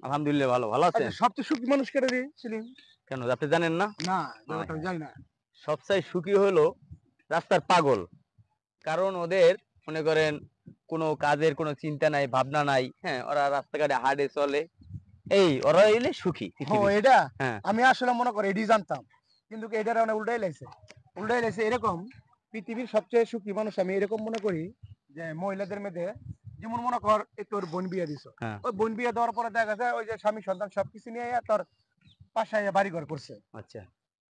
আলহামদুলিল্লাহ ভালো। ভালো আছেন? সবচেয়ে সুখী মানুষ কেটে রে সেলিম? কেন আপনি জানেন না? না, হায় ব্যাপারটা আমি হায়! জানি না। সবচাই সুখী হলো রাস্তার পাগল। কারণ ওদের মনে করেন কোনো কাজের কোনো চিন্তা নাই, ভাবনা নাই। হ্যাঁ? ওরা রাস্তাঘাটে হাঁটে চলে। ওরা হইলে সুখী ও পৃথিবীর। এটা হ্যাঁ, আমি আসলে মনে করি এটাই জানতাম। কিন্তু এটার অনেক উল্টাই লাইছে। উল্টাই লাইছে এরকম পৃথিবীর সবচেয়ে সুখী মানুষ আমি এরকম মনে করি যে মহিলাদের মধ্যে যেমন মনে কর এই তোর বোন বিয়ে দিছ। হ্যাঁ। ওই বোন বিয়ে দেওয়ার পরে দেখা যায় ওই যে স্বামী সন্তান সবকিছু নিয়ে তোর বাসায় বাড়ি ঘর করছে। আচ্ছা।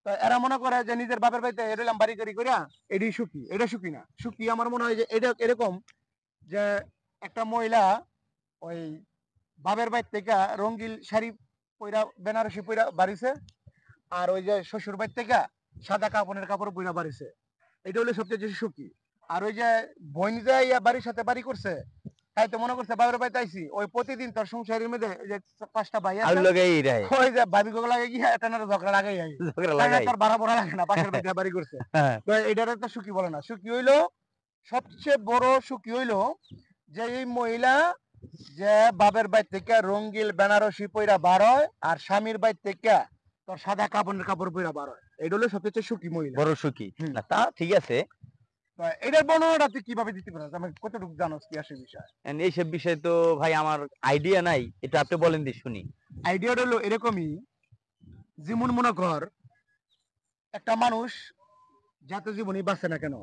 তো এরা মনে করে যে নিজের বাপের বাড়িতে এরলাম বাড়ি গাড়ি করিয়া এটাই সুখী। এটা সুখী না। সুখী আমার মনে হয় যে এটা এরকম যে একটা মহিলা ওই বাপের বাড়ি থেকে রঙ্গিল শাড়ি পইরা বেনারসি পইরা বাড়িছে আর ওই যে শ্বশুর বাড়ি থেকে সাদা কাপড়ের কাপড় পইরা বাড়িছে এটা হলো সবচেয়ে বেশি সুখী আর ওই যে বোন যে ইয়া বাড়ির সাথে বাড়ি করছে তাই তো মনে করছে বাপের বাড়িতে আইছি ওই প্রতিদিন তোর সংসারের মধ্যে এই যে 5টা ভাই আর আছে লোকে এই রায় ওই যে ভাবি গুলো লাগে গিয়ে একটা না ঝগড়া লাগাই আই ঝগড়া তাই না লাগাই। তোর ভাড়া পড়া লাগে না পাশের বাড়িতে বাড়ি করছে হ্যাঁ, তো এটার একটা সুখী বলে না সুখী হইলো সবচেয়ে বড় সুখী হইলো যে এই মহিলা যে বাপের বাড়ি থেকে রঙ্গিল বেনারসি পইরা বার হয় আর স্বামীর বাড়ি থেকে তোর সাদা কাপড়ের কাপড় পইরা বার হয় এটা হলো সবচেয়ে সুখী মহিলা বড় সুখী। হুম না তা ঠিক আছে। তো এটার বর্ণনাটা তুই কিভাবে দিতে পারিস আমি কতটুকু জানোস কি আসে বিষয় এইসব বিষয়ে তো ভাই আমার আইডিয়া নাই। এটা আপনি বলেন দি শুনি। আইডিয়াটা হলো এরকমই যেমন মনে কর একটা মানুষ যত জীবনই বাঁচে না কেন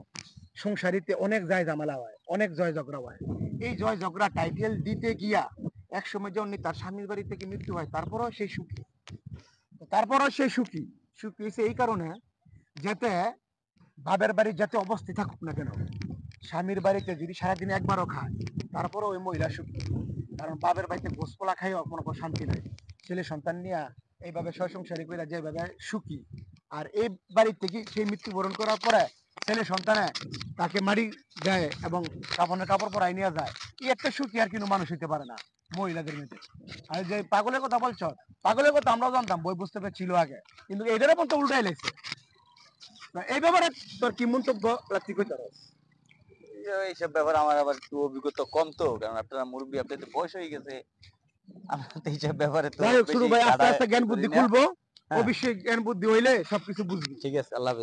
সংসারিতে অনেক যায় ঝামেলা হয় অনেক জয় ঝগড়া হয় এই জয় ঝগড়া টাইটেল দিতে গিয়া একসময় যখন তার স্বামীর বাড়ি থেকে মৃত্যু হয় তারপরও সেই সুখী তারপরও সেই সুখী সুখী হয়েছে এই কারণে যাতে বাবের বাড়ি যাতে অবস্থিত থাকুক না কেন স্বামীর বাড়িতে যদি সারাদিন একবারও খায় তারপরও ওই মহিলা সুখী কারণ বাবের বাড়িতে গোসপোলা খাইও কোনো শান্তি নাই ছেলে সন্তান নিয়ে এইভাবে সংসারী করে যেভাবে সুখী আর এই বাড়ির থেকে সেই মৃত্যুবরণ করার পরে ছেলে সন্তানে তাকে মারি দেয় এবং কাপড়ের কাপড় পরাই নিয়ে যায় এই একটা সুখী আর কিন্তু মানুষ হইতে পারে না মহিলাদের মধ্যে আর যে পাগলের কথা বলছো পাগলের কথা আমরাও জানতাম বই পুস্তকে ছিল আগে কিন্তু এটারও পর্যন্ত উল্টাই লাগছে এই ব্যাপারে তোর কি মন্তব্য তুই কইতে পারস? এইসব ব্যাপারে আমার আবার একটু অভিজ্ঞতা কম তো। কারণ আপনারা মুরুব্বি, আপনাদের বয়স হয়ে গেছে। আমরা তো এইসব ব্যাপারে তো যাই হোক শুরু বেশি ভাই আস্তে খাটায় আস্তে জ্ঞান করি বুদ্ধি না। খুলবো হ্যাঁ, অবশ্যই জ্ঞান বুদ্ধি হইলে সবকিছু বুঝবি ঠিক আছে। আল্লাহ হাফেজ।